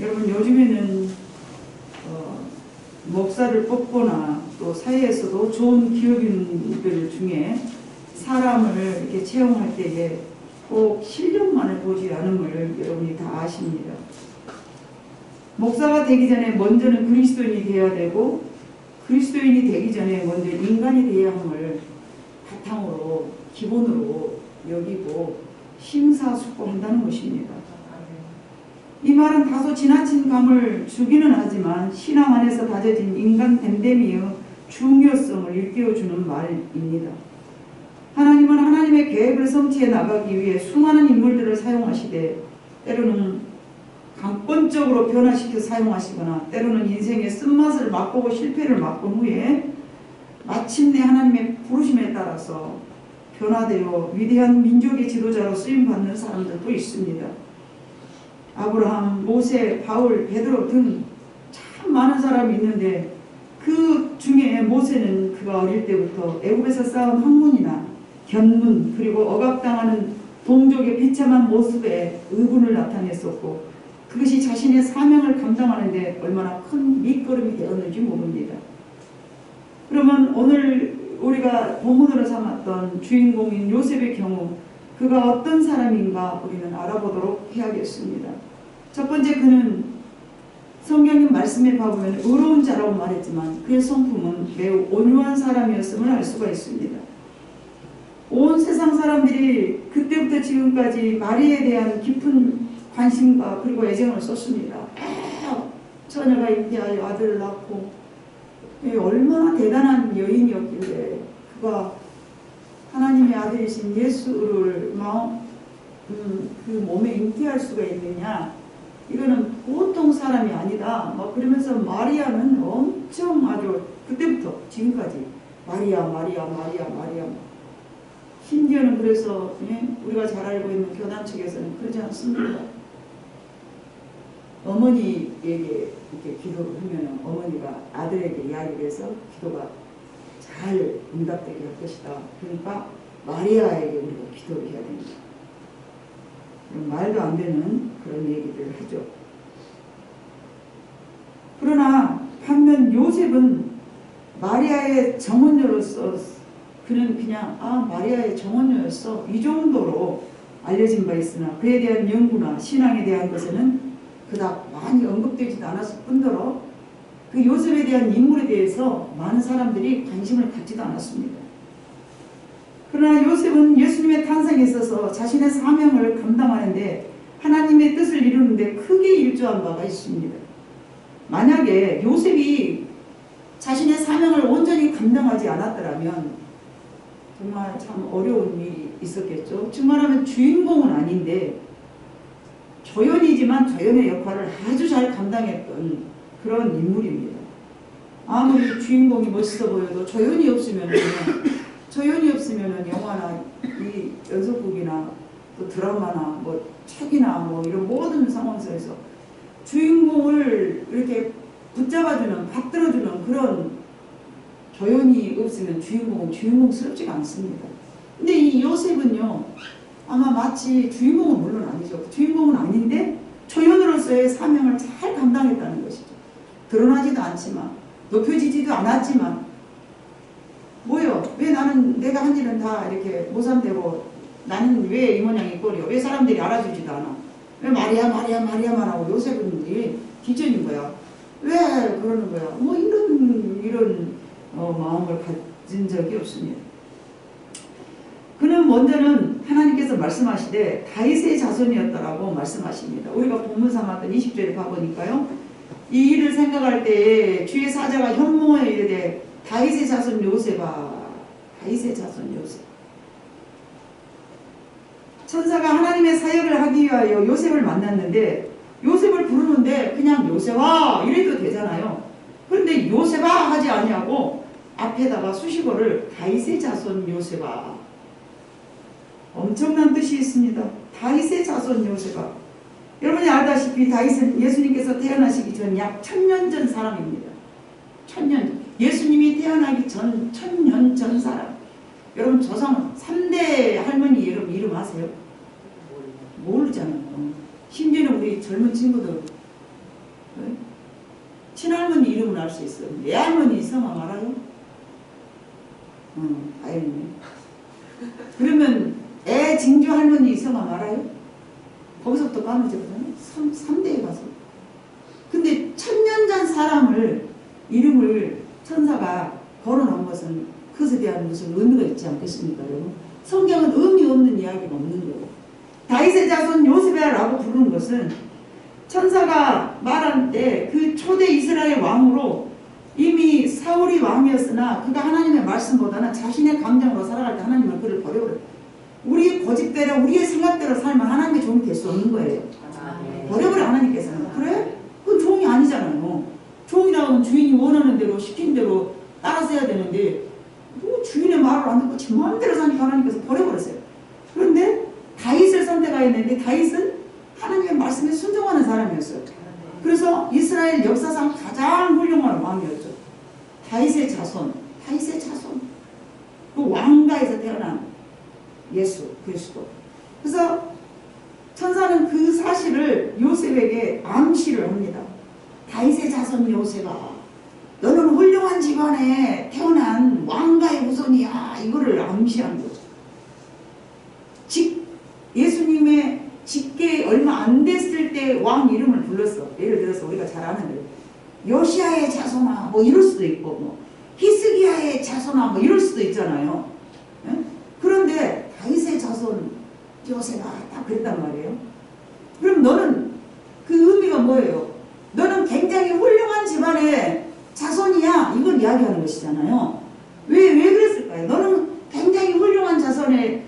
여러분 요즘에는 목사를 뽑거나 또 사회에서도 좋은 기업인들 중에 사람을 이렇게 채용할 때에 꼭 실력만을 보지 않은 걸 여러분이 다 아십니다. 목사가 되기 전에 먼저는 그리스도인이 되어야 되고, 그리스도인이 되기 전에 먼저 인간이 되어야 함을 바탕으로 기본으로 여기고 심사숙고한다는 것입니다. 이 말은 다소 지나친 감을 주기는 하지만 신앙 안에서 다져진 인간 됨됨이의 중요성을 일깨워주는 말입니다. 하나님은 하나님의 계획을 성취해 나가기 위해 수많은 인물들을 사용하시되 때로는 강권적으로 변화시켜 사용하시거나 때로는 인생의 쓴맛을 맛보고 실패를 맛본 후에 마침내 하나님의 부르심에 따라서 변화되어 위대한 민족의 지도자로 쓰임받는 사람들도 있습니다. 아브라함, 모세, 바울, 베드로 등 참 많은 사람이 있는데 그 중에 모세는 그가 어릴 때부터 애굽에서 쌓은 학문이나 견문 그리고 억압당하는 동족의 비참한 모습에 의분을 나타냈었고 그것이 자신의 사명을 감당하는 데 얼마나 큰 밑거름이 되었는지 모릅니다. 그러면 오늘 우리가 본문으로 삼았던 주인공인 요셉의 경우 그가 어떤 사람인가 우리는 알아보도록 해야겠습니다. 첫 번째, 그는 성경의 말씀에 봐보면 의로운 자라고 말했지만 그의 성품은 매우 온유한 사람이었음을 알 수가 있습니다. 온 세상 사람들이 그때부터 지금까지 마리아에 대한 깊은 관심과 그리고 애정을 썼습니다. 처녀가 잉태하여 아들을 낳고 얼마나 대단한 여인이었길래 그가 하나님의 아들이신 예수를 그 몸에 잉태할 수가 있느냐, 이거는 보통 사람이 아니다. 막 그러면서 마리아는 엄청 아주 그때부터 지금까지 마리아. 심지어는 그래서 우리가 잘 알고 있는 교단 측에서는 그러지 않습니다. 어머니에게 이렇게 기도를 하면 어머니가 아들에게 이야기를 해서 기도가 잘 응답되게 할 것이다. 그러니까 마리아에게 우리가 기도를 해야 됩니다. 말도 안 되는 그런 얘기를 하죠. 그러나 반면 요셉은 마리아의 정원녀로서 그는 그냥 마리아의 정원녀였어 이 정도로 알려진 바 있으나 그에 대한 연구나 신앙에 대한 것에는 그닥 많이 언급되지도 않았을 뿐더러 그 요셉에 대한 인물에 대해서 많은 사람들이 관심을 갖지도 않았습니다. 그러나 요셉은 예수님의 탄생에 있어서 자신의 사명을 감당하는데 하나님의 뜻을 이루는데 크게 일조한 바가 있습니다. 만약에 요셉이 자신의 사명을 온전히 감당하지 않았더라면 정말 참 어려운 일이 있었겠죠. 즉 말하면 주인공은 아닌데 조연이지만 조연의 역할을 아주 잘 감당했던 그런 인물입니다. 아무리 주인공이 멋있어 보여도 조연이 없으면 영화나 이 연속극이나 또 드라마나 뭐 책이나 뭐 이런 모든 상황 속에서 주인공을 이렇게 붙잡아주는, 받들어주는 그런 조연이 없으면 주인공은 주인공스럽지가 않습니다. 근데 이 요셉은요, 아마 마치 주인공은 물론 아니죠. 주인공은 아닌데 조연으로서의 사명을 잘 감당했다는 것이죠. 드러나지도 않지만, 높여지지도 않았지만, 왜 나는 내가 한 일은 다 이렇게 모sam되고 나는 왜 이 모양이 꼴이야? 왜 사람들이 알아주지도 않아? 왜 마리아만 하고 요셉은 기전인 거야? 왜 그러는 거야? 뭐 이런 마음을 가진 적이 없습니다. 그는 먼저는 하나님께서 말씀하시되 다윗의 자손이었다라고 말씀하십니다. 우리가 본문 삼았던 20절에 봐보니까요. 이 일을 생각할 때에 주의 사자가 현몽에 이르되 다윗의 자손 요셉아, 다윗의 자손 요셉. 천사가 하나님의 사역을 하기 위하여 요셉을 만났는데 요셉을 부르는데 그냥 요셉아 이래도 되잖아요. 그런데 요셉아 하지 아니하고 앞에다가 수식어를 다윗의 자손 요셉아. 엄청난 뜻이 있습니다. 다윗의 자손 요셉아. 여러분이 알다시피 다윗은 예수님께서 태어나시기 전 약 1000년 전 사람입니다. 1000년. 예수님이 태어나기 전 1000년 전 사람. 여러분 조상 3대 할머니 이름 아세요? 모르잖아요. 심지어는 우리 젊은 친구들 친할머니 이름은 알 수 있어. 내 할머니 성함 알아요? 다행이네. 그러면 애 증조 할머니 성함 알아요? 거기서부터 까먹어지거든요. 3대에 가서. 근데 천년 전 사람을 이름을 천사가 거론한 것은 그것에 대한 무슨 의미가 있지 않겠습니까, 여러분? 성경은 의미 없는 이야기가 없는 거고. 다윗의 자손 요셉이라고 부르는 것은 천사가 말할 때 그 초대 이스라엘 왕으로 이미 사울이 왕이었으나 그가 하나님의 말씀보다는 자신의 감정으로 살아갈 때 하나님은 그를 버려버려요. 우리의 고집대로 우리의 생각대로 살면 하나님의 종이 될 수 없는 거예요. 버려버려 하나님께서는. 그래? 그건 종이 아니잖아요. 종이라고 하면 주인이 원하는 대로 시킨 대로 따라서 해야 되는데 뭐 주인의 말을 안 듣고 지 마음대로 사니까 하나님께서 버려버렸어요. 그런데 다윗을 선택하였는데 다윗은 하나님의 말씀에 순종하는 사람이었어요. 그래서 이스라엘 역사상 가장 훌륭한 왕이었죠. 다윗의 자손. 그 왕가에서 태어난 예수 그리스도. 그래서 천사는 그 사실을 요셉에게 암시를 합니다. 다윗의 자손 요셉아, 너는 훌륭한 집안에 태어난 왕가의 후손이야. 이거를 암시한 거죠. 예수님의 직계 얼마 안 됐을 때 왕 이름을 불렀어. 예를 들어서 우리가 잘 아는 대로 요시아의 자손아 뭐 이럴 수도 있고 뭐 히스기야의 자손아 뭐 이럴 수도 있잖아요. 예? 그런데 다윗의 자손 요셉아 딱 그랬단 말이에요. 그럼 너는 그 의미가 뭐예요? 너는 굉장히 훌륭한 집안의 자손이야. 이걸 이야기하는 것이잖아요. 왜 그랬을까요? 너는 굉장히 훌륭한 자손의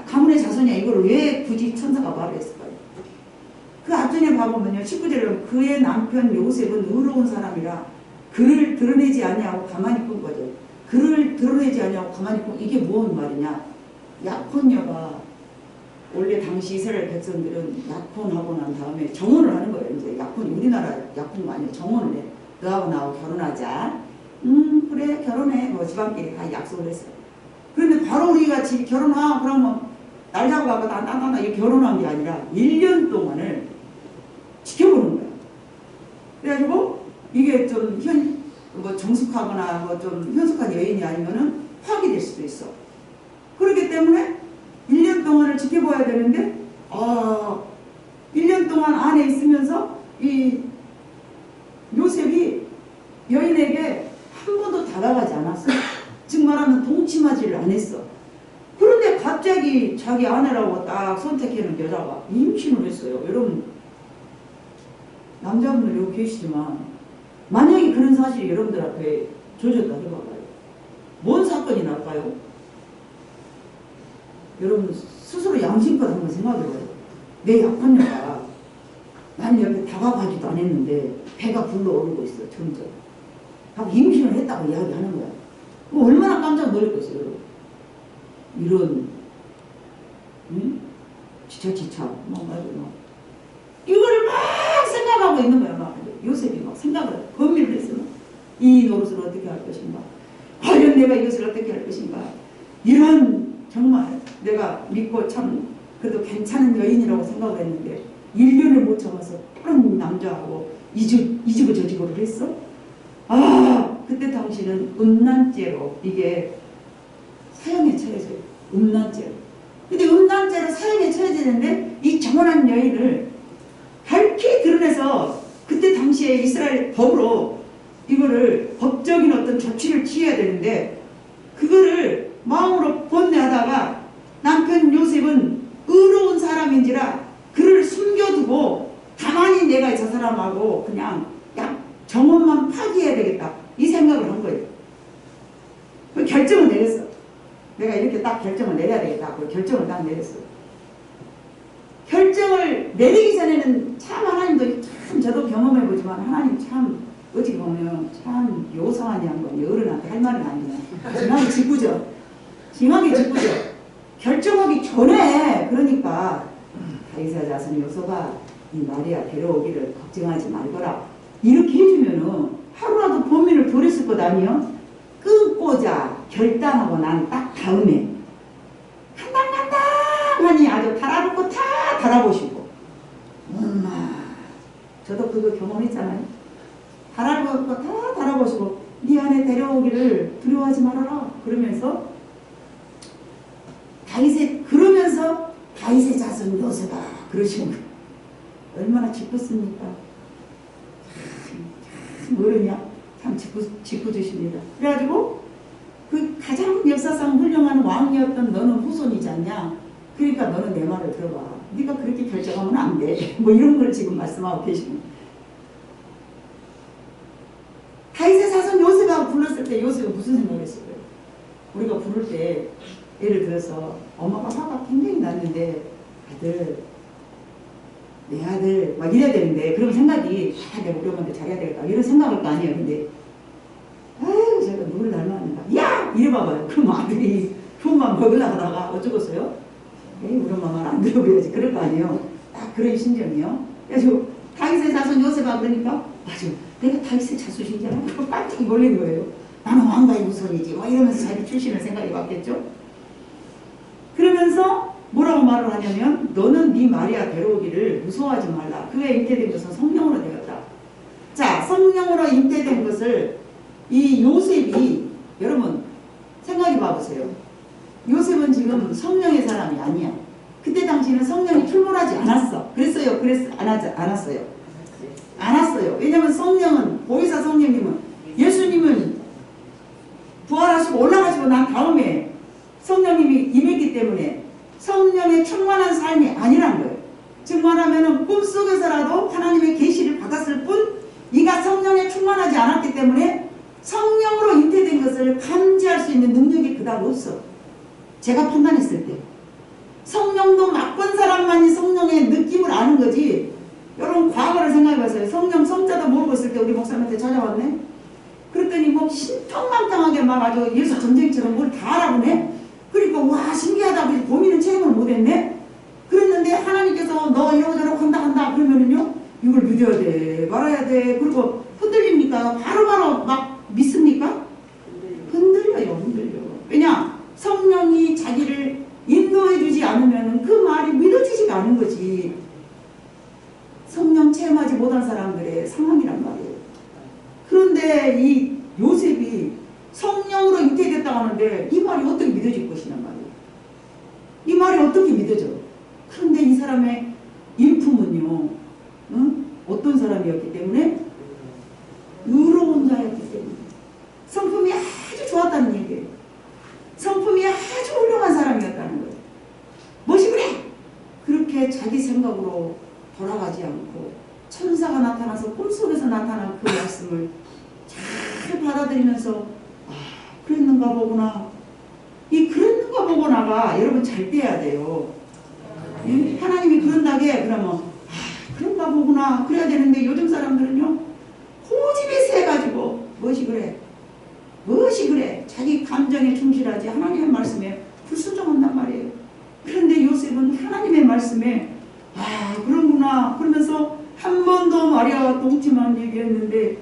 가문의 자손이야. 이걸 왜 굳이 천사가 말을 했을까요? 그 앞전에 봐보면요. 19절에 그의 남편 요셉은 의로운 사람이라 그를 드러내지 아니하고 가만히 꾼 거죠. 그를 드러내지 아니하고 가만히 꾼 이게 무슨 말이냐? 약혼녀가 원래 당시 이스라엘 백성들은 약혼하고 난 다음에 정혼을 하는 거예요. 이제 약혼 우리나라 약혼도 아니에요. 정혼을 해. 너하고 나하고 결혼하자. 그래 결혼해. 뭐 집안끼리 다 약속을 했어요. 그런데 바로 우리 같이 결혼하 그러면 날 잡아가고 나 이렇게 결혼한 게 아니라 1년 동안을 지켜보는 거예요. 그래가지고 이게 좀 뭐 정숙하거나 뭐 좀 현숙한 여인이 아니면은 파기될 수도 있어. 그렇기 때문에 1년 동안을 지켜봐야 되는데 1년 동안 안에 있으면서 이 요셉이 여인에게 한 번도 다가가지 않았어. 즉 말하면 동침하지를 안 했어. 그런데 갑자기 자기 아내라고 딱 선택해놓은 여자가 임신을 했어요. 여러분 남자분들 여기 계시지만 만약에 그런 사실이 여러분들 앞에 조졌다 해봐봐요. 뭔 사건이 날까요? 여러분 스스로 양심껏 한번 생각해봐요. 내 약혼녀가 난 여기 다가가지도 안 했는데 배가 불러오르고 있어. 점점 하고 임신을 했다고 이야기하는 거야. 그럼 얼마나 깜짝 놀랐겠어요. 여러분. 이런 지차 이거를 막 생각하고 있는 거야. 막 요셉이 막 생각을 범위를 했어. 이 노릇을 어떻게 할 것인가, 과연 내가 이것을 어떻게 할 것인가, 이런 정말 내가 믿고 참 그래도 괜찮은 여인이라고 생각을 했는데 1년을 못 참아서 다른 남자하고 이지고 저지고를 했어. 그때 당시는 음란죄로 이게 사형에 처해져요. 음란죄로. 근데 음란죄로 사형에 처해지는데 이 정혼한 여인을 밝히 드러내서 그때 당시에 이스라엘 법으로 이거를 법적인 어떤 조치를 취해야 되는데 그거를 마음으로 번뇌하다가 남편 요셉은 의로운 사람인지라 그를 숨겨두고 가만히 내가 저 사람하고 그냥 정혼만 파기해야 되겠다 이 생각을 한 거예요. 그 결정을 내렸어. 내가 이렇게 딱 결정을 내려야 되겠다. 그 결정을 딱 내렸어. 결정을 내리기 전에는 참 하나님도 참 저도 경험해보지만 하나님 참 어떻게 보면 참 요상한 양반 어른한테 할 말은 아니야. 심하게 짓궂어. 심하게 짓궂어. 결정하기 전에 그러니까 다윗의 자손 요셉아 이 마리아 데려오기를 걱정하지 말거라 이렇게 해주면은 하루라도 범인을 버렸을 것 아니요? 끊고자 결단하고 난 딱 다음에 간당간당하니 아주 달아놓고 다 달아보시고 엄마 저도 그거 경험했잖아요. 다 달아보시고 네 안에 데려오기를 두려워하지 말아라. 그러면서 다윗의 자손 요셉아 그러시는 거예요. 얼마나 기뻤습니까? 참 어르냐? 참 짓궂으십니다. 그래가지고 그 가장 역사상 훌륭한 왕이었던 너는 후손이지 않냐? 그러니까 너는 내 말을 들어봐. 네가 그렇게 결정하면 안 돼. 뭐 이런 걸 지금 말씀하고 계시는 다윗의 자손 요셉하고 불렀을 때 요셉은 무슨 생각을 했을 거예요? 우리가 부를 때 예를 들어서 엄마가 화가 굉장히 났는데 내 아들 막 이래야 되는데 그런 생각이 내가 우리 엄마한테 잘해야 되겠다 이런 생각할 거 아니에요. 근데 아유 제가 누굴 닮았는가 야! 이래봐봐요. 그럼 아들이 그것만 먹으려고 하다가 어쩌겠어요? 에이 우리 엄마 말 안 들어보야지 그럴 거 아니에요. 딱 그런 심정이요. 그래서 다윗의 자손 요셉아 그러니까 맞아 내가 다윗의 자손이잖아. 그거 깜짝 놀란 거예요. 나는 왕가의 후손이지 막 이러면서 자기 출신을 생각해 봤겠죠. 그러면서 뭐라고 말을 하냐면 너는 네 마리아 데려오기를 무서워하지 말라. 그가 잉태된 것은 성령으로 되었다. 자 성령으로 잉태된 것을 이 요셉이 여러분 생각해 봐보세요. 요셉은 지금 성령의 사람이 아니야. 그때 당시에는 성령이 출몰하지 않았어. 그랬어요? 않았어요? 않았어요. 왜냐하면 성령은 보혜사 성령님은 예수님은 부활하시고 올라가시고 난 다음에 성령님이 임했기 때문에 성령의 충만한 삶이 아니란 거예요. 충만하면 꿈속에서라도 하나님의 계시를 받았을 뿐 네가 성령에 충만하지 않았기 때문에 성령으로 잉태된 것을 감지할 수 있는 능력이 그다음 없어. 제가 판단했을 때 성령도 맛본 사람만이 성령의 느낌을 아는 거지. 여러분 과거를 생각해보세요. 성령 성자도 모르고 있을 때 우리 목사님한테 찾아왔네. 그랬더니 뭐 신통망통하게 막 아주 예수 전쟁처럼 뭘 다 알아보네. 그러니까 와 신기하다. 그래서 고민은 체험을 못했네. 그랬는데 하나님께서 너 이러고저러고 한다 그러면은요 이걸 믿어야 돼 말아야 돼. 그리고 흔들립니까? 바로바로 막 믿습니까? 흔들려요. 왜냐 성령이 자기를 인도해 주지 않으면 그 말이 믿어지지가 않은 거지. 성령 체험하지 못한 사람들의 상황이란 말이에요. 그런데 이 요셉이 성령으로 잉태됐다고 하는데 이 말이 어떻게 믿어질 것이란 말이에요. 이 말이 어떻게 믿어져? 그런데 이 사람의 인품은요 어떤 사람이었기 때문에? 의로운 자였기 때문에. 성품이 아주 좋았다는 얘기예요. 성품이 아주 훌륭한 사람이었다는 거예요. 무엇이 그래? 그렇게 자기 생각으로 돌아가지 않고 천사가 나타나서 꿈속에서 나타난 그 말씀을 잘 받아들이면서 그랬는가 보구나. 이 그랬는가 보구나가 여러분 잘 떼야 돼요. 하나님이 그런다게 그러면 그런가 보구나 그래야 되는데 요즘 사람들은요 고집이 세가지고 무엇이 그래 자기 감정에 충실하지 하나님의 말씀에 불순종한단 말이에요. 그런데 요셉은 하나님의 말씀에 그런구나 그러면서 한 번도 마리아와 동침한 얘기했는데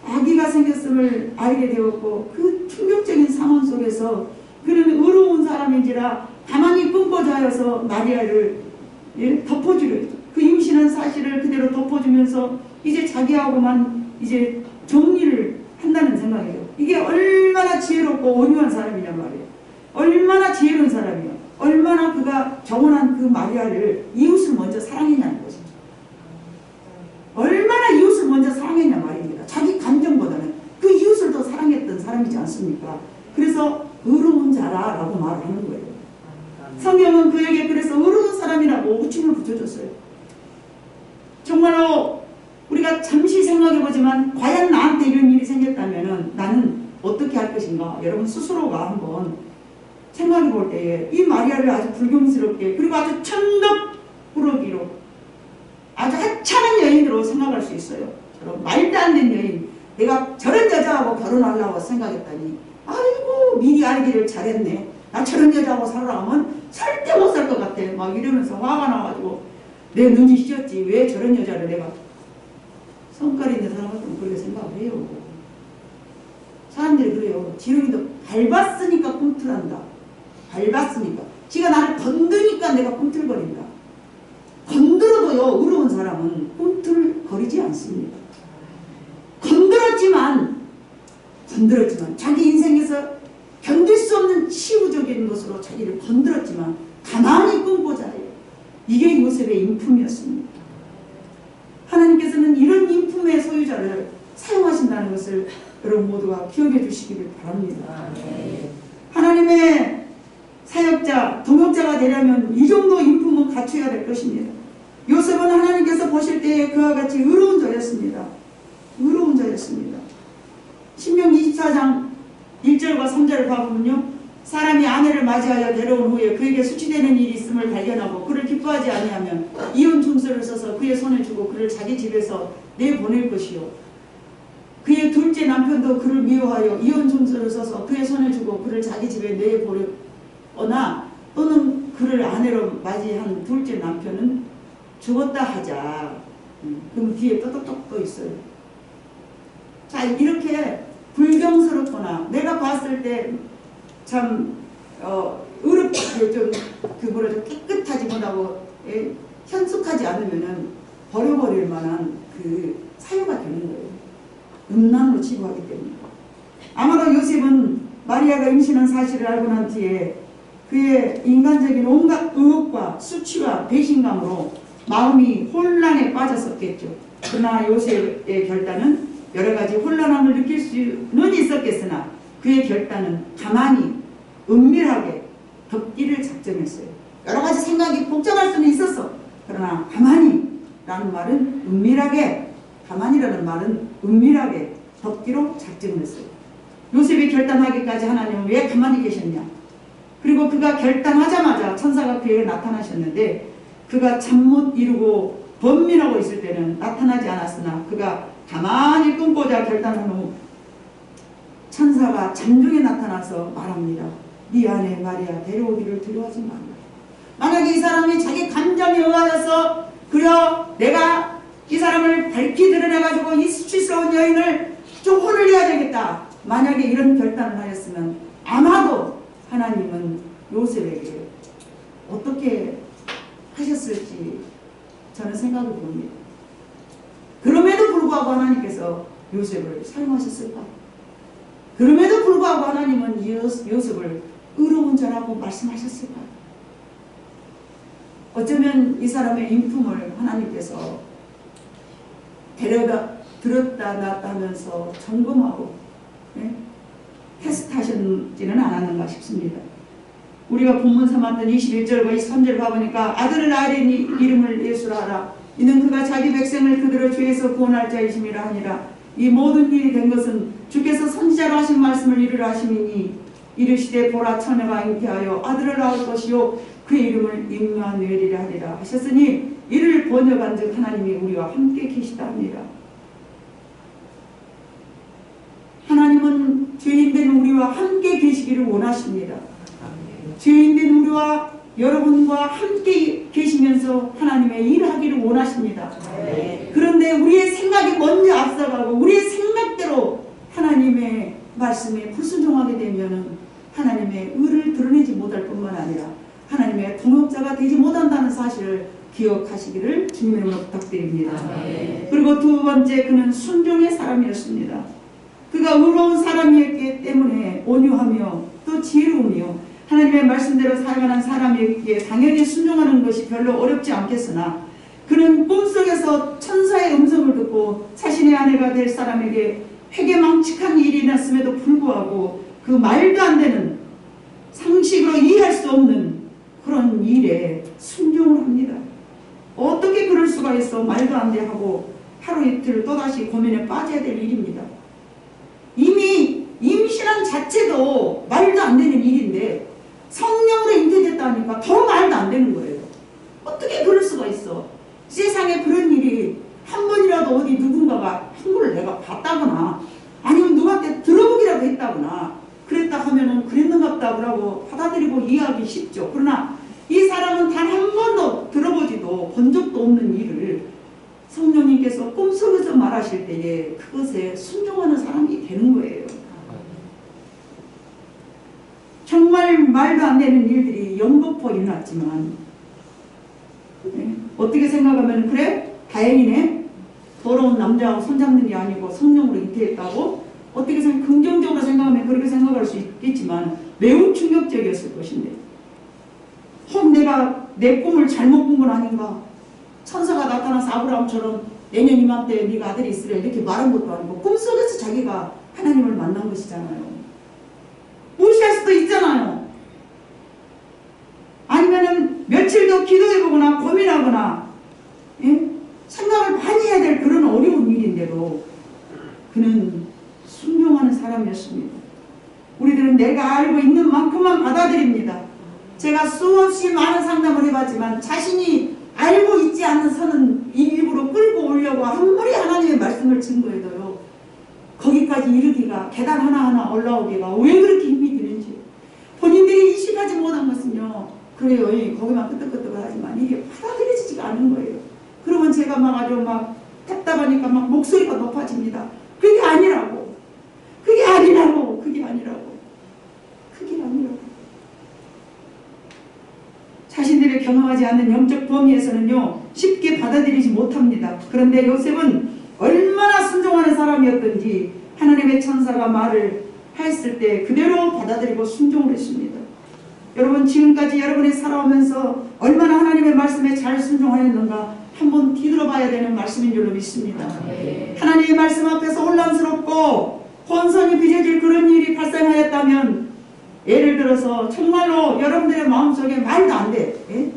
아기가 생겼음을 알게 되었고 그 충격적인 상황 속에서 그는 의로운 사람인지라 가만히 꿈꿔자여서 마리아를 덮어주려 했죠. 그 임신한 사실을 그대로 덮어주면서 이제 자기하고만 이제 정리를 한다는 생각이에요. 이게 얼마나 지혜롭고 온유한 사람이란 말이에요. 얼마나 지혜로운 사람이에요. 얼마나 그가 정원한 그 마리아를 이웃을 먼저 사랑했냐는 것이죠. 얼마나 이웃을 먼저 사랑했냐 말입니다. 자기 감정보다는 그 이웃을 더 사랑했던 사람이지 않습니까? 그래서 의로운 자라라고 말을 하는 거예요. 성경은 그에게 그래서 의로운 사람이라고 호칭을 붙여줬어요. 정말로 우리가 잠시 생각해보지만 과연 나한테 이런 일이 생겼다면 나는 어떻게 할 것인가? 여러분 스스로가 한번 생각해 볼 때에 이 마리아를 아주 불경스럽게 그리고 아주 천덕꾸러기로 아주 하찮은 여인으로 생각할 수 있어요. 저런 말도 안 되는 여인. 내가 저런 여자하고 결혼하려고 생각했더니 아이고 미리 알기를 잘했네. 나 저런 여자하고 살아가면 절대 못 살 것 같아. 막 이러면서 화가 나가지고 내 눈이 씌었지. 왜 저런 여자를 내가 성깔 있는 사람 같으면 그렇게 생각을 해요. 사람들이 그래요. 지렁이도 밟았으니까 꿈틀한다. 밟았으니까. 지가 나를 건드니까 내가 꿈틀거린다. 건드려도요 의로운 사람은 꿈틀거리지 않습니다. 건드려 건드렸지만 자기 인생에서 견딜 수 없는 치유적인 것으로 자기를 건드렸지만 가만히 끊고자 해요. 이게 요셉의 인품이었습니다. 하나님께서는 이런 인품의 소유자를 사용하신다는 것을 여러분 모두가 기억해 주시기를 바랍니다. 하나님의 사역자, 동역자가 되려면 이 정도 인품은 갖춰야 될 것입니다. 요셉은 하나님께서 보실 때에 그와 같이 의로운 자였습니다. 의로운 자였습니다. 신명기 24장 1절과 3절을 봐보면요. 사람이 아내를 맞이하여 데려온 후에 그에게 수치되는 일이 있음을 발견하고 그를 기뻐하지 아니하면 이혼 증서를 써서 그의 손에 주고 그를 자기 집에서 내보낼 것이요. 그의 둘째 남편도 그를 미워하여 이혼 증서를 써서 그의 손에 주고 그를 자기 집에 내보내거나 또는 그를 아내로 맞이한 둘째 남편은 죽었다 하자. 그럼 뒤에 또또또 또 있어요. 자, 이렇게 불경스럽거나 내가 봤을 때 참 의롭게 좀 깨끗하지 못하고 현숙하지 않으면은 버려버릴 만한 그 사유가 되는 거예요. 음란으로 치부하기 때문에. 아마도 요셉은 마리아가 임신한 사실을 알고 난 뒤에 그의 인간적인 온갖 의혹과 수치와 배신감으로 마음이 혼란에 빠졌었겠죠. 그러나 요셉의 결단은 여러 가지 혼란함을 느낄 수는 있었겠으나 그의 결단은 가만히 은밀하게 덮기를 작정했어요. 여러 가지 생각이 복잡할 수는 있었어. 그러나 가만히 라는 말은 은밀하게, 가만히라는 말은 은밀하게 덮기로 작정했어요. 요셉이 결단하기까지 하나님은 왜 가만히 계셨냐? 그리고 그가 결단하자마자 천사가 그에게 나타나셨는데 그가 잠 못 이루고 번민하고 있을 때는 나타나지 않았으나 그가 가만히 끊고자 결단한 후 천사가 잠중에 나타나서 말합니다. 미안해 마리아, 데려오기를 두려워하지 말라. 만약에 이 사람이 자기 감정에 의하여서 그려 내가 이 사람을 밝히 드러내가지고 이 수치스러운 여인을 좀 혼을 내야 되겠다. 만약에 이런 결단을 하였으면 아마도 하나님은 요셉에게 어떻게 하셨을지 저는 생각을 봅니다. 그럼에도 불구하고 하나님께서 요셉을 사용하셨을까? 그럼에도 불구하고 하나님은 요셉을 의로운 자라고 말씀하셨을까? 어쩌면 이 사람의 인품을 하나님께서 들었다 놨다 하면서 점검하고 테스트하셨지는 않았는가 싶습니다. 우리가 본문 삼았던 21절과 23절 봐보니까 아들을 낳으리니 이름을 예수라 하라. 이는 그가 자기 백성을 그대로 죄에서 구원할 자이심이라 하니라. 이 모든 일이 된 것은 주께서 선지자로 하신 말씀을 이루라 하심이니 이르시되 보라 처녀가 잉태하여 아들을 낳을 것이요 그의 이름을 임마누엘이라 하리라 하셨으니 이를 번역한 즉 하나님이 우리와 함께 계시다 합니다. 하나님은 죄인된 우리와 함께 계시기를 원하십니다. 죄인된 우리와 여러분과 함께 계시면서 하나님의 일하기를 원하십니다. 그런데 우리의 생각이 먼저 앞서가고 우리의 생각대로 하나님의 말씀에 불순종하게 되면 하나님의 의를 드러내지 못할 뿐만 아니라 하나님의 동역자가 되지 못한다는 사실을 기억하시기를 주님의 이름으로 부탁드립니다. 그리고 두 번째, 그는 순종의 사람이었습니다. 그가 의로운 사람이었기 때문에 온유하며 또 지혜로우며 하나님의 말씀대로 살아가는 사람에게 당연히 순종하는 것이 별로 어렵지 않겠으나 그는 꿈속에서 천사의 음성을 듣고 자신의 아내가 될 사람에게 회개망측한 일이 났음에도 불구하고 그 말도 안 되는 상식으로 이해할 수 없는 그런 일에 순종을 합니다. 어떻게 그럴 수가 있어? 말도 안 돼 하고 하루 이틀 또다시 고민에 빠져야 될 일입니다. 이미 임신한 자체도 말도 안 되는 일인데 성령으로 잉태됐다니까 더 말도 안 되는 거예요. 어떻게 그럴 수가 있어? 세상에 그런 일이 한 번이라도 어디 누군가가 한국을 내가 봤다거나 아니면 누구한테 들어보기라도 했다거나 그랬다 하면은 그랬는갑다 그러고 받아들이고 이해하기 쉽죠. 그러나 이 사람은 단 한 번도 들어보지도 본 적도 없는 일을 성령님께서 꿈속에서 말하실 때에 그것에 순종하는 사람이 되는 거예요. 정말 말도 안 되는 일들이 연거푸 일어났지만 어떻게 생각하면 그래? 다행이네. 더러운 남자하고 손잡는 게 아니고 성령으로 잉태했다고 어떻게 긍정적으로 생각하면 그렇게 생각할 수 있겠지만 매우 충격적이었을 것인데 혹 내가 내 꿈을 잘못 꾼 건 아닌가? 천사가 나타나서 아브라함처럼 내년 이맘때 네가 아들이 있으래 이렇게 말한 것도 아니고 꿈속에서 자기가 하나님을 만난 것이잖아요. 무시할 수도 있잖아요. 아니면은 며칠 더 기도해보거나 고민하거나 생각을 많이 해야 될 그런 어려운 일인데도 그는 순종하는 사람이었습니다. 우리들은 내가 알고 있는 만큼만 받아들입니다. 제가 수없이 많은 상담을 해봤지만 자신이 알고 있지 않는 선은 일부러 끌고 오려고 아무리 하나님의 말씀을 증거해도요. 거기까지 이르기가 계단 하나하나 올라오기가 왜 그렇게 힘이 드는지 본인들이 인식하지 못한 것은요. 그래요. 거기만 끄떡끄떡하지만 이게 받아들여지지가 않은 거예요. 그러면 제가 막 아주 막 답답하니까 막 목소리가 높아집니다. 그게 아니라고. 그게 아니라고. 그게 아니라고. 그게 아니라고. 자신들이 경험하지 않는 영적 범위에서는요. 쉽게 받아들이지 못합니다. 그런데 요셉은 얼마나 순종하는 사람이었던지 하나님의 천사가 말을 했을 때 그대로 받아들이고 순종을 했습니다. 여러분 지금까지 여러분이 살아오면서 얼마나 하나님의 말씀에 잘 순종하였는가 한번 뒤돌아봐야 되는 말씀인 줄로 믿습니다. 하나님의 말씀 앞에서 혼란스럽고 혼선이 빚어질 그런 일이 발생하였다면 예를 들어서 정말로 여러분들의 마음속에 말도 안 돼.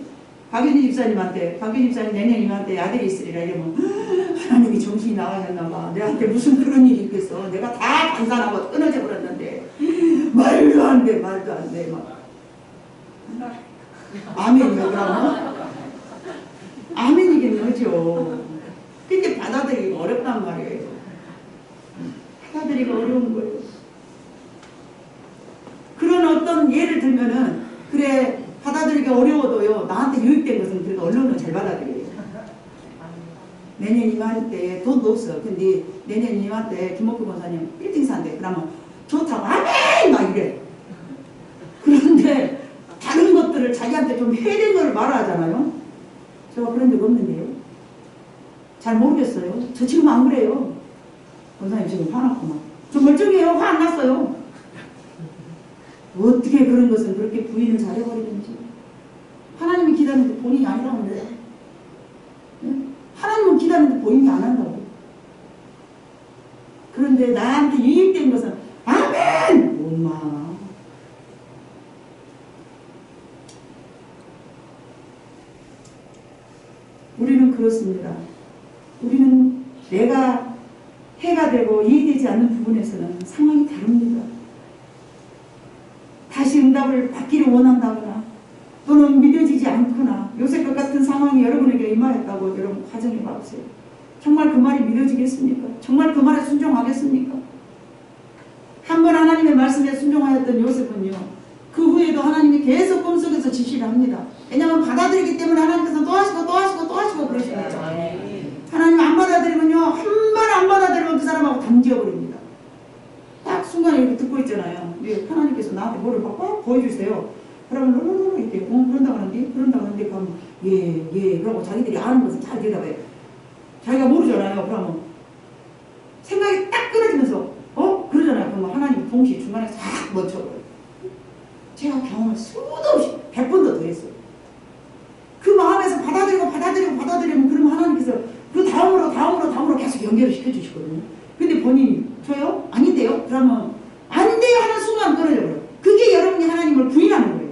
박윤희 집사님한테 박윤희 집사님 내년 이맘때 아들이 있으리라 이러면 하나님이 정신이 나가셨나 봐. 내한테 무슨 그런 일이 있겠어. 내가 다 반산하고 끊어져 버렸는데 말도 안 돼. 말도 안 돼. 막. 아멘이요 그러면? 아멘이긴 하죠. 근데 받아들이기가 어렵단 말이에요. 받아들이기가 어려운 거예요. 그런 어떤 예를 들면은 그래 받아들이기 어려워도요. 나한테 유익된 것은 그래도 언론은 잘 받아들여요. 내년 이맘때 돈도 없어. 근데 내년 이맘때 김옥규 권사님 빌딩 산대. 그러면 좋다고 아멘! 막 이래. 그런데 다른 것들을 자기한테 좀 해야 걸 말하잖아요. 제가 그런 적 없는데요. 잘 모르겠어요. 저 지금 안 그래요. 권사님 지금 화났구만. 저 멀쩡해요. 화 안 났어요. 어떻게 그런 것은 그렇게 부인을 잘해버리는지. 하나님이 기다리는데 본인이 아니라고 그래. 하나님은 기다리는데 본인이 안 한다고. 그런데 나한테 유익된 것은 아멘! 엄마. 우리는 그렇습니다. 우리는 내가 해가 되고 이해되지 않는 부분에서는 상황이 다릅니다. 다시 응답을 받기를 원한다거나 또는 믿어지지 않거나 요셉과 같은 상황이 여러분에게 임하였다고 여러분 가정해 봐보세요. 정말 그 말이 믿어지겠습니까? 정말 그 말에 순종하겠습니까? 한 번 하나님의 말씀에 순종하였던 요셉은요. 그 후에도 하나님이 계속 꿈속에서 지시를 합니다. 왜냐하면 받아들이기 때문에 하나님께서 또 하시고 또 하시고 또 하시고 그러시거든요. 하나님 안 받아들이면요. 한 번 안 받아들이면 그 사람하고 담지어버립니다. 딱 순간에 이렇게 듣고 있잖아요. 하나님께서 나한테 뭐를 꼭 보여주세요. 그러면 롤롤롤 이렇게 그런다고 하는데 그러면 예 그러고 자기들이 아는 것은 잘 대답해요. 자기가 모르잖아요. 그러면 생각이 딱 끊어지면서 그러잖아요. 그러면 하나님 동시에 중간에 싹 멈춰버려요. 제가 경험을 수도 없이 100번도 더 했어요. 그 마음에서 받아들이면 그러면 하나님께서 그 다음으로 계속 연결을 시켜주시거든요. 근데 본인이 저요? 아닌데요? 그러면 아닌데요 하는 순간 끊어져버려요. 그게 여러분이 하나님을 부인하는 거예요.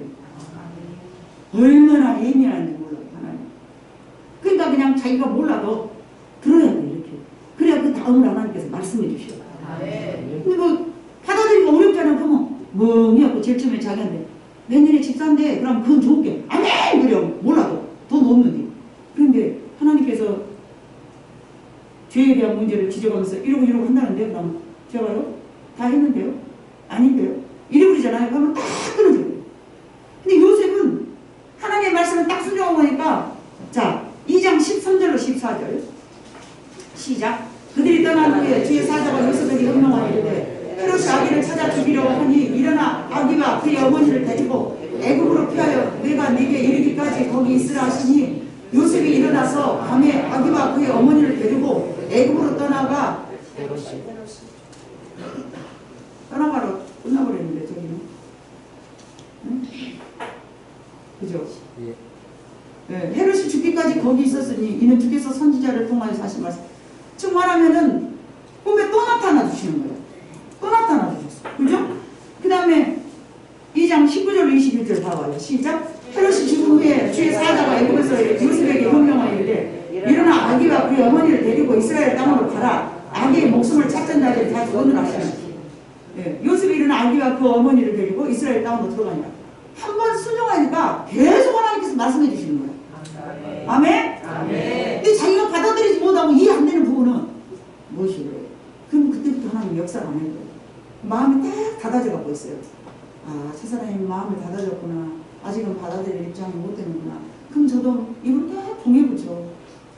얼마나 예민한지 몰라요. 하나님. 그러니까 그냥 자기가 몰라도 들어야 돼요. 이렇게. 그래야 그 다음으로 하나님께서 말씀해 주셔요. 근데 뭐 받아들이기가 어렵잖아요. 그러면 멍해갖고 제일 처음에 자기한테 내년에 집 산대. 그럼 그건 좋게 아멘! 그래요. 몰라도 돈 없는데. 그런데 하나님께서 죄에 대한 문제를 지적하면서 이러고 한다는데 그럼 제가요? 다 했는데요? 아닌데요? 이래버리잖아요. 그러면 딱 끊어져요. 근데 요셉은 하나님의 말씀을 딱 순종하고 보니까 자 2장 13절로 14절 시작. 그들이 떠난 후에 주의 사자가 요셉에게 현명하이르되 헤롯이 아기를 찾아 죽이려고 하니 일어나 아기와 그의 어머니를 데리고 애굽으로 피하여 내가 네게 이르기까지 거기 있으라 하시니 요셉이 일어나서 밤에 아기와 그의 어머니를 데리고 애굽으로 떠나가 주께서 선지자를 통하여서 하신 말씀. 즉 말하면은 꿈에 또 나타나 주시는 거예요. 또 나타나 주셨어. 그죠? 그 다음에 2장 19절 21절 봐봐요. 시작. 헤롯이 죽은 후에 주의 사자가 애굽에서 요셉에게 명령하여 이르되 일어나 아기와 그의 어머니를 데리고 이스라엘 땅으로 가라. 아기의 목숨을 찾던 자를 다 죽었느라 하시는. 예, 요셉이 일어나 아기와 그 어머니를 데리고 이스라엘 땅으로 들어가니까 한 번 순종하니까 계속 하나님께서 말씀해 주시는 거예요. 아멘? 아멘. 근데 자기가 받아들이지 못하고 이해 안 되는 부분은 무엇이래요? 그럼 그때부터 하나님 역사를 안 해요. 마음이 딱 닫아져 갖고 있어요. 아, 저 사람이 마음을 닫아졌구나. 아직은 받아들일 입장이 못 되는구나. 그럼 저도 입을 딱 봉해보죠.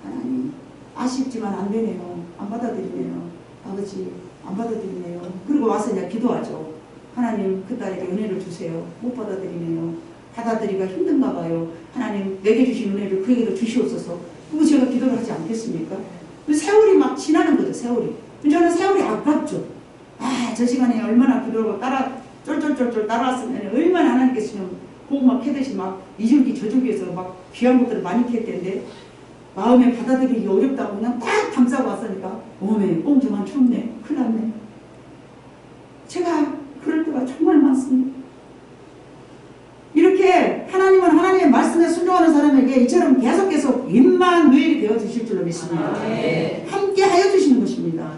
하나님, 아쉽지만 안 되네요. 안 받아들이네요. 아버지, 안 받아들이네요. 그리고 와서 이제 기도하죠. 하나님, 그 딸에게 은혜를 주세요. 못 받아들이네요. 받아들이기가 힘든가 봐요. 하나님, 내게 주신 은혜를 그에게도 주시옵소서. 그거 제가 기도를 하지 않겠습니까? 세월이 막 지나는 거죠, 세월이. 저는 세월이 아깝죠. 아, 저 시간에 얼마나 기도하고 쫄쫄쫄쫄 따라왔으면 얼마나 하나님께서 보고 막 캐듯이 막 이줄기 저줄기에서 막 귀한 것들을 많이 캤는데 마음에 받아들이기 어렵다고 그냥 딱 감싸고 왔으니까 몸에 꽁저만 춥네. 큰일 났네. 제가 그럴 때가 정말 많습니다. 이렇게 하나님은 하나님의 말씀에 순종하는 사람에게 이처럼 계속 임마누엘이 되어 주실 줄로 믿습니다. 함께 하여 주시는 것입니다.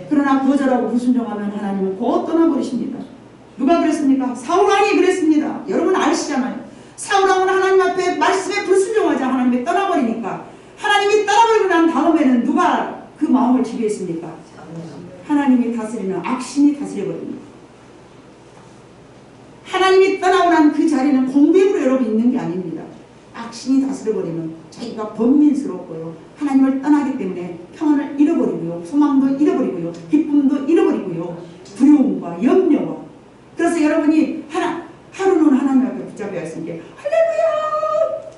그러나 거절하고 불순종하면 하나님은 곧 떠나버리십니다. 누가 그랬습니까? 사울왕이 그랬습니다. 여러분 아시잖아요. 사울왕은 하나님 앞에 말씀에 불순종하자 하나님이 떠나버리니까 하나님이 떠나버리고 난 다음에는 누가 그 마음을 지배했습니까? 하나님이 다스리는 악신이 다스려버립니다. 하나님이 떠나고 난 그 자리는 공백으로 여러분 있는 게 아닙니다. 악신이 다스려버리면 자기가 번민스럽고요. 하나님을 떠나기 때문에 평안을 잃어버리고요. 소망도 잃어버리고요. 기쁨도 잃어버리고요. 두려움과 염려와. 그래서 여러분이 하루는 하나님 앞에 붙잡혀야 했으니까 할렐루야!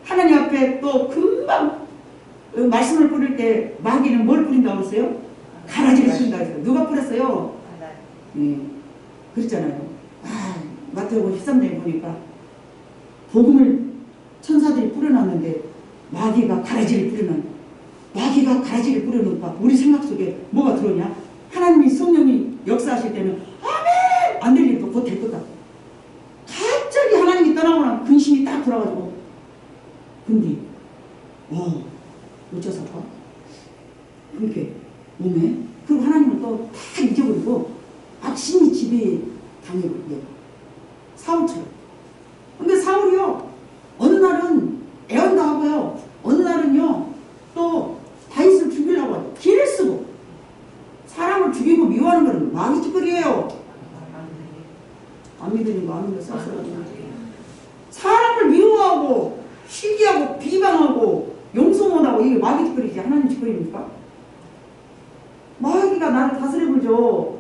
하나님 앞에 또 금방 말씀을 뿌릴 때 마귀는 뭘 뿌린다고 그랬어요? 가라지를 뿌린다고 했어요. 누가 뿌렸어요? 네, 그랬잖아요. 마태복음 13장에 보니까 복음을 천사들이 뿌려놨는데 마귀가 가라지를 뿌려놓으니까 우리 생각 속에 뭐가 들어오냐? 하나님이 성령이 역사하실 때는 아멘! 안 들리도 곧 될 거다. 갑자기 하나님이 떠나고 나면 근심이 딱 돌아가지고 근데 어째서 봐? 그렇게 몸에 그리고 하나님을 또 다 잊어버리고 악신이 지배에 당해버려요. 사울처럼. 근데 사울이요 어느 날은 애원도 하고요 어느 날은요 또 다윗을 죽이려고 길을 쓰고 사람을 죽이고 미워하는 건 마귀 짓거리예요. 안 믿으니 거 안 믿어 쌀쌀하지. 사람을 미워하고 시기하고 비방하고 용서 못하고 이게 마귀 짓거리지 하나님 짓거리입니까? 마귀가 나를 다스려보죠.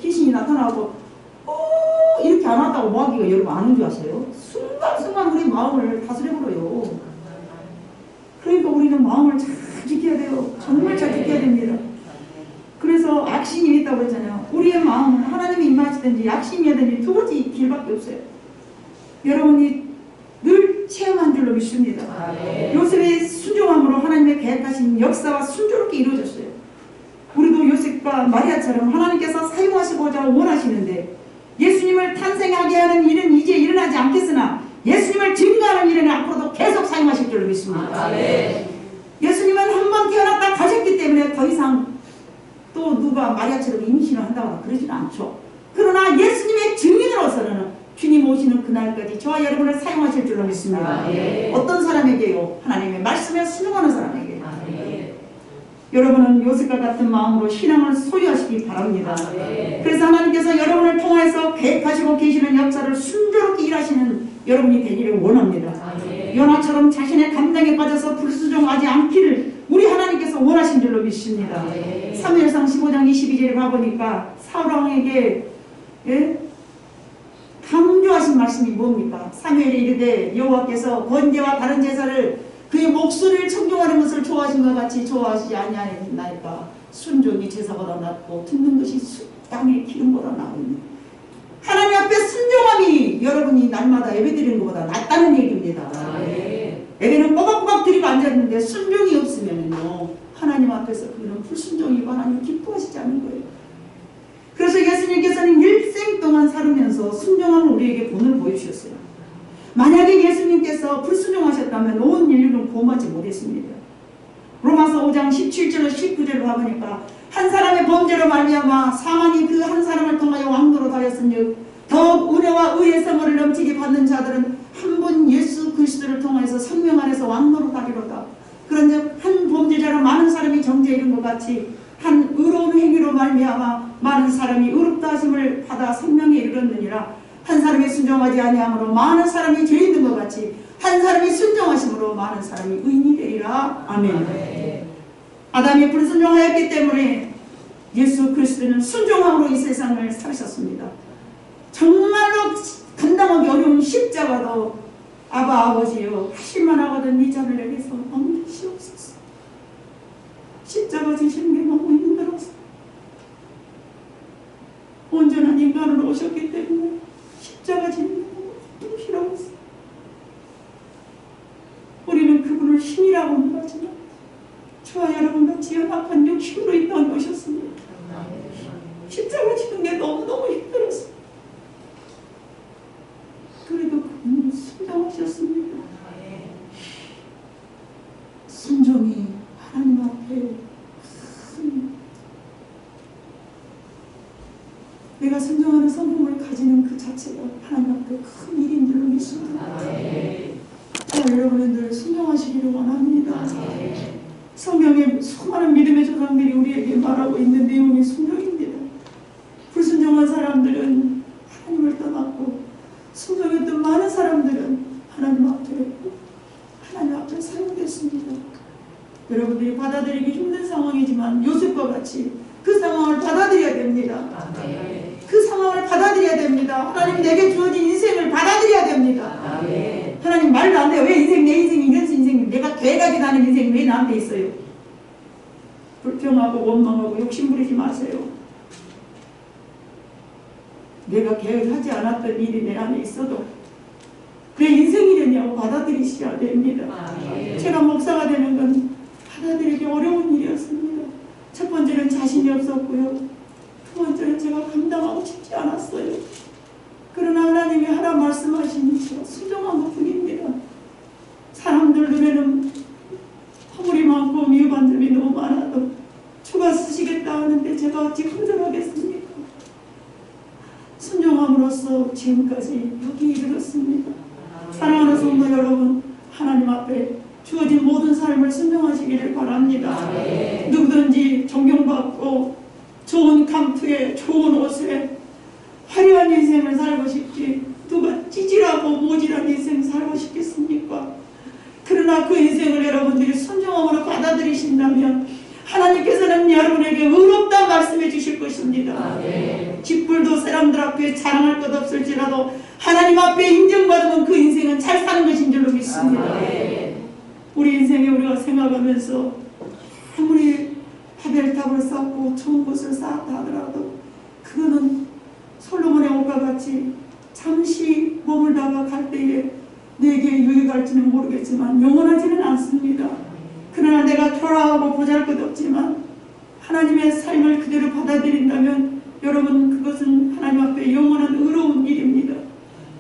귀신이 나타나고 이렇게 안 왔다고 마귀가 여러분 아는 줄 아세요? 순간순간 우리 마음을 다스려버려요. 그러니까 우리는 마음을 잘 지켜야 돼요. 정말 잘 지켜야 됩니다. 그래서 악신이 있다고 그랬잖아요. 우리의 마음은 하나님이 임하시든지 악신이든지 두 가지 길밖에 없어요. 여러분이 늘 체험한 줄로 믿습니다. 요셉의 순종함으로 하나님의 계획하신 역사와 순조롭게 이루어졌어요. 우리도 요셉과 마리아처럼 하나님께서 사용하시고자 원하시는데 예수님을 탄생하게 하는 일은 이제 일어나지 않겠으나 예수님을 증거하는 일은 앞으로도 계속 사용하실 줄로 믿습니다. 예수님은 한 번 태어났다 가셨기 때문에 더 이상 또 누가 마리아처럼 임신을 한다거나 그러지는 않죠. 그러나 예수님의 증인으로서는 주님 오시는 그날까지 저와 여러분을 사용하실 줄로 믿습니다. 어떤 사람에게요? 하나님의 말씀에 순종하는 사람에게. 여러분은 요셉과 같은 마음으로 신앙을 소유하시기 바랍니다. 그래서 하나님께서 여러분을 통해서 계획하시고 계시는 역사를 순조롭게 일하시는 여러분이 되기를 원합니다. 요나처럼 자신의 감정에 빠져서 불순종하지 않기를 우리 하나님께서 원하신 줄로 믿습니다. 사무엘상 15장 22절에 가보니까 사울왕에게 강조하신 말씀이 뭡니까? 사무엘이 이르되 여호와께서 번제와 다른 제사를 그의 목소리를 청종하는 것을 좋아하신 것 같이 좋아하시지 아니하나이까. 순종이 제사보다 낫고 듣는 것이 땅의 기름보다 나으니. 하나님 앞에 순종함이 여러분이 날마다 예배드리는 것보다 낫다는 얘기입니다. 에게는 꼬박꼬박 들이고 앉았는데 순종이 없으면요 하나님 앞에서 그는 불순종이고 하나님 기뻐하시지 않은 거예요. 그래서 예수님께서는 일생 동안 살으면서 순종함을 우리에게 본을 보여주셨어요. 만약에 예수님께서 불순종하셨다면 온 인류는 구원받지 못했습니다. 로마서 5장 17절로 19절로 가보니까 한 사람의 범죄로 말미암아 사망이 그 한 사람을 통하여 왕노로 하였으니 더욱 은혜와 의의 선물을 넘치게 받는 자들은 한 분 예수 그리스도를 통하여서 생명 안에서 왕노로 가리로다. 그런즉 한 범죄자로 많은 사람이 정죄에 이른 것 같이 한 의로운 행위로 말미암아 많은 사람이 의롭다 하심을 받아 생명에 이르렀느니라. 한 사람이 순종하지 아니함으로 많은 사람이 죄 있는 것 같이 한 사람이 순종하심으로 많은 사람이 의인이 되리라. 아멘. 아담이 불순종하였기 때문에 예수 그리스도는 순종함으로 이 세상을 사셨습니다. 정말로 감당하기 어려운 십자가도 아버지여 하실만 하거든 이 잔을 내게서 넘기시옵소서. 십자가 지시는 게 너무 힘들었어. 온전한 인간으로 오셨기 때문에 십자가 지는 게 너무 힘들었어. 우리는 그분을 신이라고 말하지만 저와 여러분같이 연약한 육신으로 이 땅에 오셨습니다. 십자가 지는 게 너무너무 힘들었어. 그래도 그분은 순종하셨습니다. 순종이 하나님 앞에 큰, 내가 순종하는 성품을 가지는 그 자체가 하나님 앞에 큰 일인 줄로 믿습니다. 여러분들 순종하시기를 원합니다. 성경에 수많은 믿음의 조상들이 우리에게 말하고 있는 내용이 순종입니다. 불순종한 사람들은 하나님을 떠났고 순종했던 많은 사람들은 하나님 앞에 사용됐습니다. 여러분들이 받아들이기 힘든 상황이지만 요셉과 같이 그 상황을 받아들여야 됩니다. 그 상황을 받아들여야 됩니다. 하나님 내게 주어진 인생을 받아들여야 됩니다. 하나님 말도 안 돼요. 왜 인생 내 인생이 이런 인생이 내가 돼가지고 나는 인생이 왜 나한테 있어요? 불평하고 원망하고 욕심 부리지 마세요. 내가 계획하지 않았던 일이 내 안에 있어도 내 인생이 되냐고 받아들이셔야 됩니다. 제가 목사가 되는 건 받아들이기 어려운 일이었습니다. 첫 번째는 자신이 없었고요. 두 번째는 제가 감당하고 싶지 않았어요. 그러나 하나님이 하나 말씀하시니 제가 순종한 것 뿐입니다. 사람들 눈에는 허물이 많고 미흡한 점이 너무 많아도 주가 쓰시겠다 하는데 제가 어찌 거절하겠습니까? 순종함으로써 지금까지 여기 이르렀습니다. 사랑하는 성도 여러분, 하나님 앞에 주어진 모든 삶을 순종하시기를 바랍니다. 누구든지 존경받고 좋은 감투에 좋은 옷에 화려한 인생을 살고 싶지 누가 찌질하고 모질한 인생 살고 싶겠습니까? 그러나 그 인생을 여러분들이 순종함으로 받아들이신다면 하나님께서는 여러분에게 의롭다 말씀해 주실 것입니다. 쥐뿔도 사람들 앞에 자랑할 것 없을지라도 하나님 앞에 인정받으면 그 인생은 잘 사는 것인 줄로 믿습니다. 우리 인생에 우리가 생각하면서 아무리 바벨탑을 쌓고 좋은 곳을 쌓았다 하더라도 그거는 솔로몬의 옷과 같이 잠시 머물다가 갈 때에 내게 유익할지는 모르겠지만 영원하지는 않습니다. 그러나 내가 초라하고 보잘것없지만 하나님의 삶을 그대로 받아들인다면 여러분 그것은 하나님 앞에 영원한 의로운 일입니다.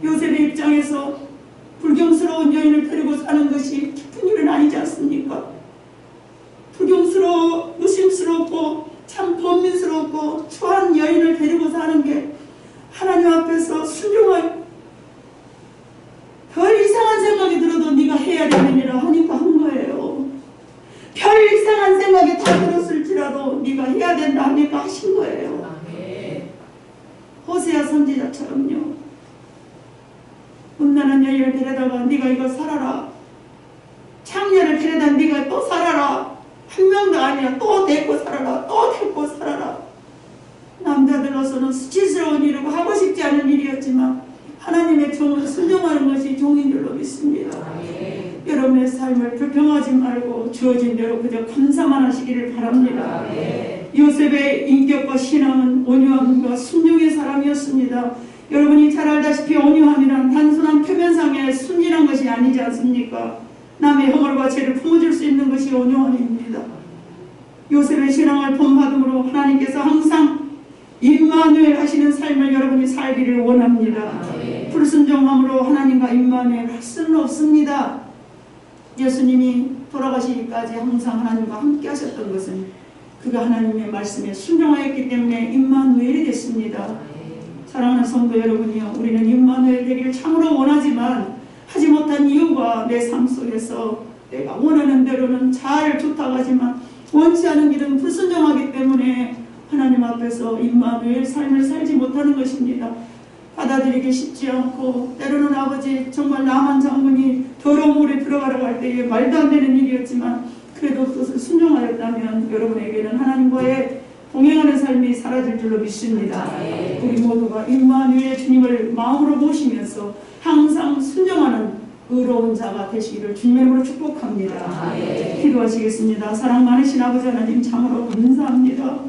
요셉의 입장에서 불경스러운 여인을 데리고 사는 것이 기쁜 일은 아니지 않습니까? 불경스러워 의심스럽고 참 범민스럽고 초한 여인을 데리고 사는 게 하나님 앞에서 순종할 별 이상한 생각이 들어도 네가 해야 되는 일을 하니까 한 거예요. 별 이상한 생각이 다 들었을지라도 네가 해야 된다 하니까 하신 거예요. 호세아 선지자처럼요. 음란한 여인을 데려다가 네가 이거 살아라. 창녀를 데려다 네가 또 살아라. 한 명도 아니야. 또 데리고 살아라. 또 데리고 살아라. 남자들로서는 수치스러운 일이고 하고 싶지 않은 일이었지만 하나님의 종은 순종하는 것이 종인 줄로 믿습니다. 여러분의 삶을 불평하지 말고 주어진 대로 그저 감사만 하시기를 바랍니다. 요셉의 인격과 신앙은 온유함과 순종의 사람이었습니다. 여러분이 잘 알다시피 온유함이란 단순한 표면상의 순진한 것이 아니지 않습니까? 남의 허물과 죄를 품어줄 수 있는 것이 온유함입니다. 요셉의 신앙을 본받음으로 하나님께서 항상 임마누엘 하시는 삶을 여러분이 살기를 원합니다. 불순종함으로 하나님과 임마누엘 할 수는 없습니다. 예수님이 돌아가시기까지 항상 하나님과 함께 하셨던 것은 그가 하나님의 말씀에 순종하였기 때문에 임마누엘이 됐습니다. 사랑하는 성도 여러분이요, 우리는 임마누엘 되기를 참으로 원하지만 하지 못한 이유가 내 삶 속에서 내가 원하는 대로는 잘 좋다고 하지만 원치 않은 길은 불순종하기 때문에 하나님 앞에서 임마누엘 삶을 살지 못하는 것입니다. 받아들이기 쉽지 않고 때로는 아버지 정말 나만 장군이 더러운 물에 들어가라고 할 때에 말도 안 되는 일이었지만 그래도 그것을 순종하였다면 여러분에게는 하나님과의 동행하는 삶이 사라질 줄로 믿습니다. 우리 모두가 임마누엘 주님을 마음으로 모시면서 항상 순종하는 의로운 자가 되시기를 주님의 이름으로 축복합니다. 기도하시겠습니다. 사랑 많으신 아버지 하나님 참으로 감사합니다.